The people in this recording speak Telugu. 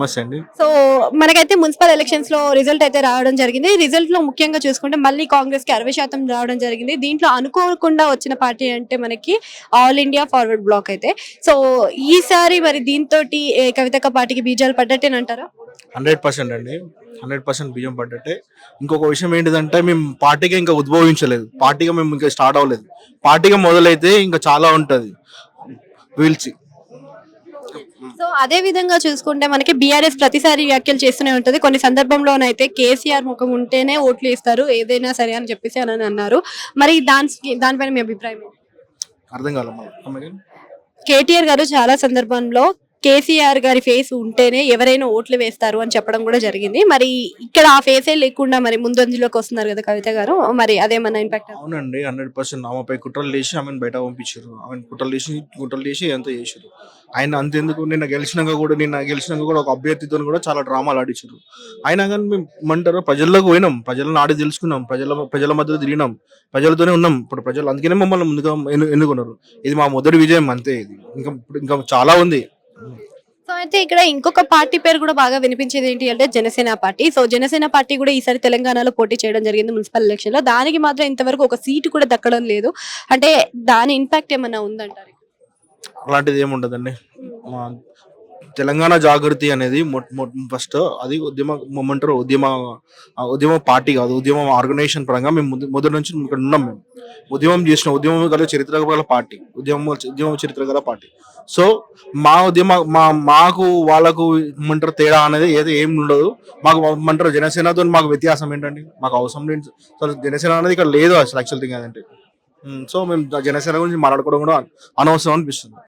నమస్తే అండి. సో మనకైతే మున్సిపల్ ఎలక్షన్స్ లో రిజల్ట్ అయితే రావడం జరిగింది. రిజల్ట్ లో ముఖ్యంగా చూసుకుంటే మళ్ళీ కాంగ్రెస్ కి 60% రావడం జరిగింది. దీంట్లో అనుకోకుండా వచ్చిన పార్టీ అంటే మనకి ఆల్ ఇండియా ఫార్వర్డ్ బ్లాక్ అయితే. సో ఈసారి మరి దీంతోటి కవితక్క పార్టీకి బీజాలు పడ్డట్టేనంటారా? 100% అండి. 100% బియ్యం పడ్డట్టే. ఇంకొక విషయం ఏంటిదంటే మేము పార్టీగా ఇంకా ఉద్భవించలేదు. పార్టీగా మేము ఇంకా స్టార్ట్ అవ్వలేదు. పార్టీగా మొదలైతే ఇంకా చాలా ఉంటది. వీల్చి సో అదే విధంగా చూసుకుంటే మనకి బీఆర్ఎస్ ప్రతిసారి వ్యాఖ్యలు చేస్తూనే ఉంటది. కొన్ని సందర్భంలోనైతే కేసీఆర్ ముఖం ఉంటేనే ఓట్లు ఇస్తారు ఏదైనా సరే అని చెప్పేసి అని అన్నారు. మరి దానిపైన మీ అభిప్రాయం ఏంటి? అర్థం కాలే మళ్ళీ. Come again? కేటీఆర్ గారు చాలా సందర్భంలో కేసీఆర్ గారి ఫేస్ ఉంటేనే ఎవరైనా ఓట్లు వేస్తారు అని చెప్పడం కూడా జరిగింది. మరి ఇక్కడ ఆ ఫేసే లేకుండా మరి ముందంజలోకి వస్తున్నారు కదా కవిత గారు. మరి అదేమన్నా ఇంపాక్ట్? అవునండి. 100% ఆమెపై కుట్రలు చేసి ఆమెను బయట పంపించారు. ఆమెను కుట్రలు చేసి ఎంత చేశారు. ఆయన అంతెందుకు నిన్న గెలిచినాక కూడా ఒక అభ్యర్థితో కూడా చాలా డ్రామాలు ఆడించారు. అయినా కానీ మేము ఏమంటారు ప్రజల్లోకి పోయినాం. ప్రజలను ఆడి తెలుసుకున్నాం. ప్రజల మధ్యలో తిరిగినాం. ప్రజలతోనే ఉన్నాం. ఇప్పుడు ప్రజలు అందుకనే మమ్మల్ని ముందుగా ఎన్నుకున్నారు. ఇది మా మొదటి విజయం అంతే. ఇది ఇంకా చాలా ఉంది. సో అయితే ఇక్కడ ఇంకొక పార్టీ పేరు కూడా బాగా వినిపించేది ఏంటి అంటే Janasena party. So Janasena party కూడా ఈసారి తెలంగాణలో పోటీ చేయడం జరిగింది మున్సిపల్ ఎలక్షన్ లో. దానికి మాత్రం ఇంతవరకు ఒక సీటు కూడా దక్కడం లేదు. అంటే దాని ఇంపాక్ట్ ఏమన్నా ఉందంటారు? అలాంటిది ఏమి ఉండదండి. మా తెలంగాణ జాగృతి అనేది ఫస్ట్ అది ఉద్యమ పార్టీ కాదు, ఉద్యమం ఆర్గనైజేషన్ పరంగా మేము మొదటి నుంచి ఇక్కడ ఉన్నాం. మేము ఉద్యమం గల చరిత్ర గల పార్టీ, ఉద్యమ చరిత్ర గల పార్టీ. సో మాకు వాళ్ళకు ఏమంటారు తేడా అనేది ఏం ఉండదు. మాకు ఏమంటారు జనసేనతో మాకు వ్యత్యాసం ఏంటండి? మాకు అవసరం లేదు. అసలు జనసేన అనేది ఇక్కడ లేదు అసలు యాక్చువల్ థింగ్ ఏంటంటే. సో మేము జనసేన గురించి మాట్లాడుకోవడం కూడా అనవసరం అనిపిస్తుంది.